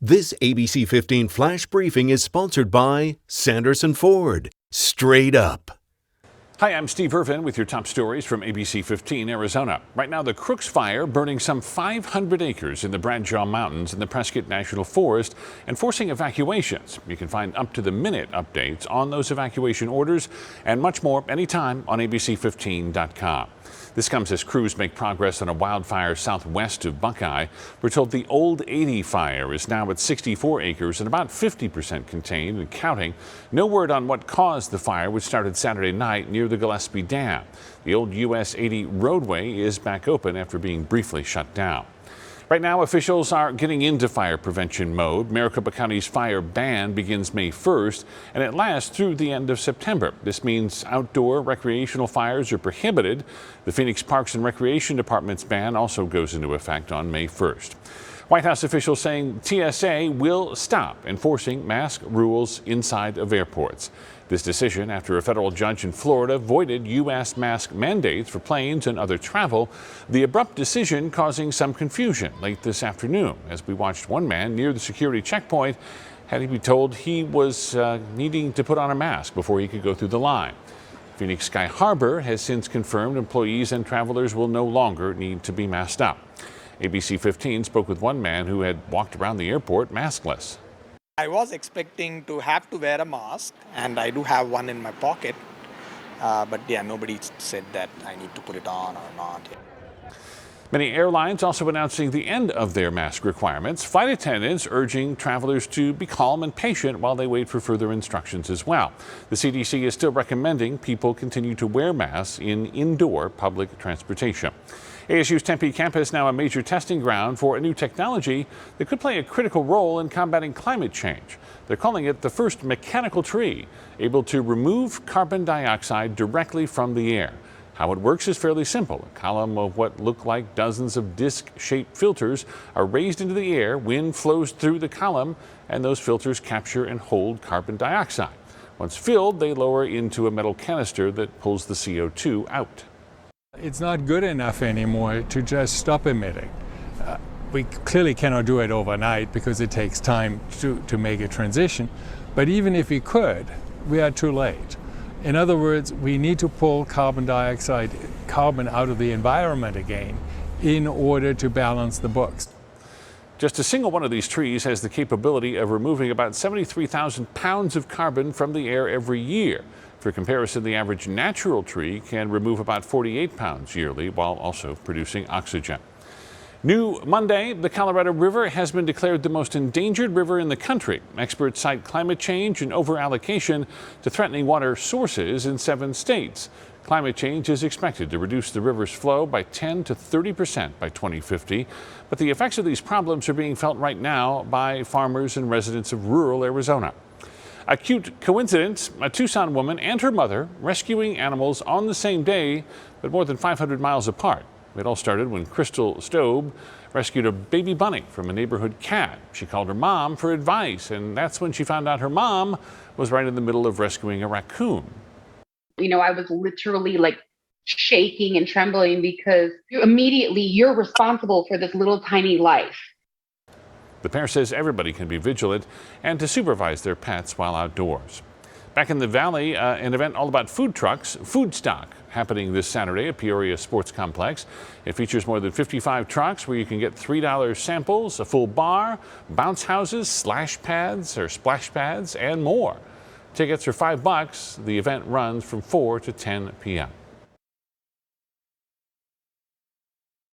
This ABC 15 flash briefing is sponsored by Sanderson Ford. Straight up. Hi, I'm Steve Irvin with your top stories from ABC 15 Arizona. Right now, the Crooks Fire burning some 500 acres in the Bradshaw Mountains in the Prescott National Forest and forcing evacuations. You can find up-to-the-minute updates on those evacuation orders and much more anytime on ABC15.com. This comes as crews make progress on a wildfire southwest of Buckeye. We're told the Old 80 fire is now at 64 acres and about 50% contained and counting. No word on what caused the fire, which started Saturday night near the Gillespie Dam. The old US 80 roadway is back open after being briefly shut down. Right now, officials are getting into fire prevention mode. Maricopa County's fire ban begins May 1st, and it lasts through the end of September. This means outdoor recreational fires are prohibited. The Phoenix Parks and Recreation Department's ban also goes into effect on May 1st. White House officials saying TSA will stop enforcing mask rules inside of airports. This decision after a federal judge in Florida voided U.S. mask mandates for planes and other travel. The abrupt decision causing some confusion late this afternoon as we watched one man near the security checkpoint had to be told he was needing to put on a mask before he could go through the line. Phoenix Sky Harbor has since confirmed employees and travelers will no longer need to be masked up. ABC 15 spoke with one man who had walked around the airport maskless. I was expecting to have to wear a mask, and I do have one in my pocket, but yeah, nobody said that I need to put it on or not. Many airlines also announcing the end of their mask requirements. Flight attendants urging travelers to be calm and patient while they wait for further instructions as well. The CDC is still recommending people continue to wear masks in indoor public transportation. ASU's Tempe campus now a major testing ground for a new technology that could play a critical role in combating climate change. They're calling it the first mechanical tree, able to remove carbon dioxide directly from the air. How it works is fairly simple. A column of what look like dozens of disc-shaped filters are raised into the air, wind flows through the column, and those filters capture and hold carbon dioxide. Once filled, they lower into a metal canister that pulls the CO2 out. It's not good enough anymore to just stop emitting. We clearly cannot do it overnight because it takes time to make a transition. But even if we could, we are too late. In other words, we need to pull carbon out of the environment again in order to balance the books. Just a single one of these trees has the capability of removing about 73,000 pounds of carbon from the air every year. For comparison, the average natural tree can remove about 48 pounds yearly while also producing oxygen. New Monday, the Colorado River has been declared the most endangered river in the country. Experts cite climate change and overallocation to threatening water sources in 7 states. Climate change is expected to reduce the river's flow by 10 to 30% by 2050. But the effects of these problems are being felt right now by farmers and residents of rural Arizona. A cute coincidence, a Tucson woman and her mother rescuing animals on the same day, but more than 500 miles apart. It all started when Crystal Stobe rescued a baby bunny from a neighborhood cat. She called her mom for advice, and that's when she found out her mom was right in the middle of rescuing a raccoon. You know, I was literally like shaking and trembling because immediately you're responsible for this little tiny life. The pair says everybody can be vigilant and to supervise their pets while outdoors. Back in the valley, an event all about food trucks, Food Stock, happening this Saturday at Peoria Sports Complex. It features more than 55 trucks where you can get $3 samples, a full bar, bounce houses, splash pads, and more. Tickets are $5. The event runs from 4 to 10 p.m.